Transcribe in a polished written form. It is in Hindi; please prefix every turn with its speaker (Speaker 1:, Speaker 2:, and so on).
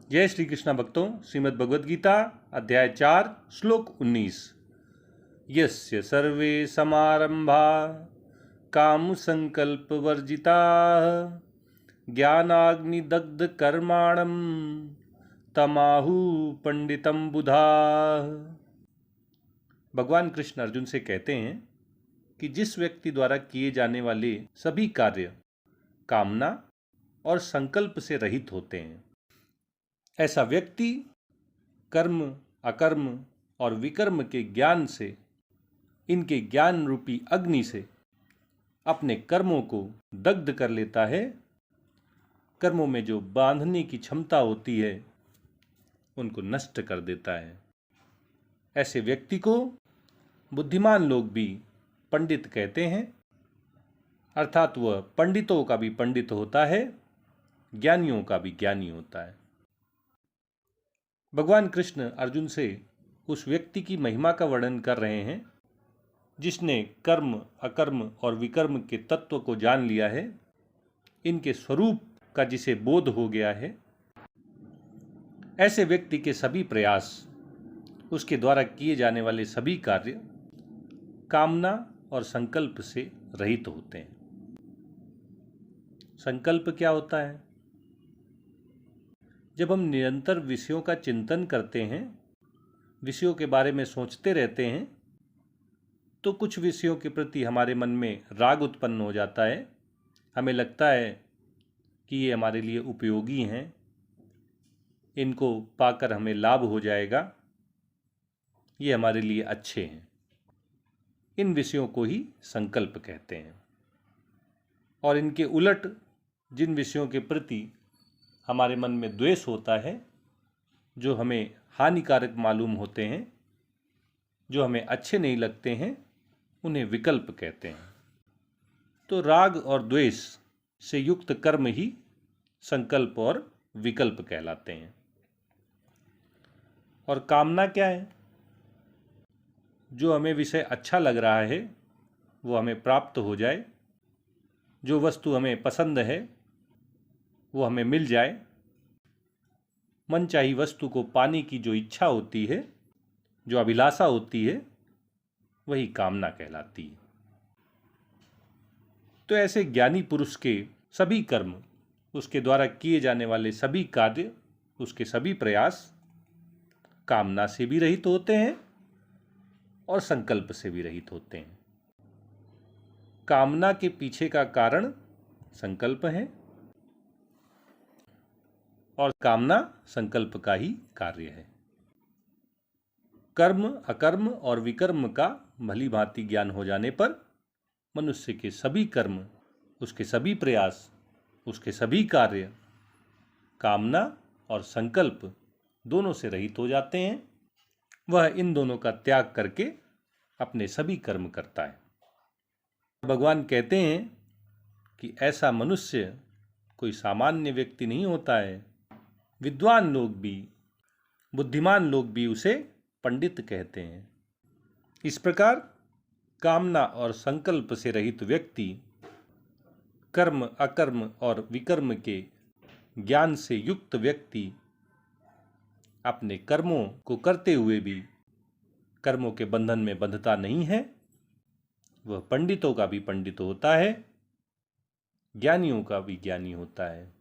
Speaker 1: जय श्री कृष्ण भक्तों, श्रीमद् भगवद गीता अध्याय 4 श्लोक 19। यस्य सर्वे समारंभा काम संकल्प वर्जिता ज्ञानाग्निदग्ध कर्माणम तमाहु पंडितम बुधा। भगवान कृष्ण अर्जुन से कहते हैं कि जिस व्यक्ति द्वारा किए जाने वाले सभी कार्य कामना और संकल्प से रहित होते हैं, ऐसा व्यक्ति कर्म, अकर्म और विकर्म के ज्ञान से, इनके ज्ञान रूपी अग्नि से अपने कर्मों को दग्ध कर लेता है। कर्मों में जो बांधने की क्षमता होती है उनको नष्ट कर देता है। ऐसे व्यक्ति को बुद्धिमान लोग भी पंडित कहते हैं, अर्थात वह पंडितों का भी पंडित होता है, ज्ञानियों का भी ज्ञानी होता है। भगवान कृष्ण अर्जुन से उस व्यक्ति की महिमा का वर्णन कर रहे हैं जिसने कर्म, अकर्म और विकर्म के तत्व को जान लिया है, इनके स्वरूप का जिसे बोध हो गया है। ऐसे व्यक्ति के सभी प्रयास, उसके द्वारा किए जाने वाले सभी कार्य कामना और संकल्प से रहित होते हैं। संकल्प क्या होता है? जब हम निरंतर विषयों का चिंतन करते हैं, विषयों के बारे में सोचते रहते हैं, तो कुछ विषयों के प्रति हमारे मन में राग उत्पन्न हो जाता है। हमें लगता है कि ये हमारे लिए उपयोगी हैं, इनको पाकर हमें लाभ हो जाएगा, ये हमारे लिए अच्छे हैं। इन विषयों को ही संकल्प कहते हैं। और इनके उलट जिन विषयों के प्रति हमारे मन में द्वेष होता है, जो हमें हानिकारक मालूम होते हैं, जो हमें अच्छे नहीं लगते हैं, उन्हें विकल्प कहते हैं। तो राग और द्वेष से युक्त कर्म ही संकल्प और विकल्प कहलाते हैं। और कामना क्या है? जो हमें विषय अच्छा लग रहा है वो हमें प्राप्त हो जाए, जो वस्तु हमें पसंद है वो हमें मिल जाए। मनचाही वस्तु को पाने की जो इच्छा होती है, जो अभिलाषा होती है, वही कामना कहलाती है। तो ऐसे ज्ञानी पुरुष के सभी कर्म, उसके द्वारा किए जाने वाले सभी कार्य, उसके सभी प्रयास कामना से भी रहित होते हैं और संकल्प से भी रहित होते हैं। कामना के पीछे का कारण संकल्प है और कामना संकल्प का ही कार्य है। कर्म, अकर्म और विकर्म का भली भांति ज्ञान हो जाने पर मनुष्य के सभी कर्म, उसके सभी प्रयास, उसके सभी कार्य कामना और संकल्प दोनों से रहित हो जाते हैं। वह इन दोनों का त्याग करके अपने सभी कर्म करता है। भगवान कहते हैं कि ऐसा मनुष्य कोई सामान्य व्यक्ति नहीं होता है। विद्वान लोग भी, बुद्धिमान लोग भी उसे पंडित कहते हैं। इस प्रकार कामना और संकल्प से रहित व्यक्ति कर्म, अकर्म और विकर्म के ज्ञान से युक्त व्यक्ति अपने कर्मों को करते हुए भी कर्मों के बंधन में बंधता नहीं है। वह पंडितों का भी पंडित होता है, ज्ञानियों का भी ज्ञानी होता है।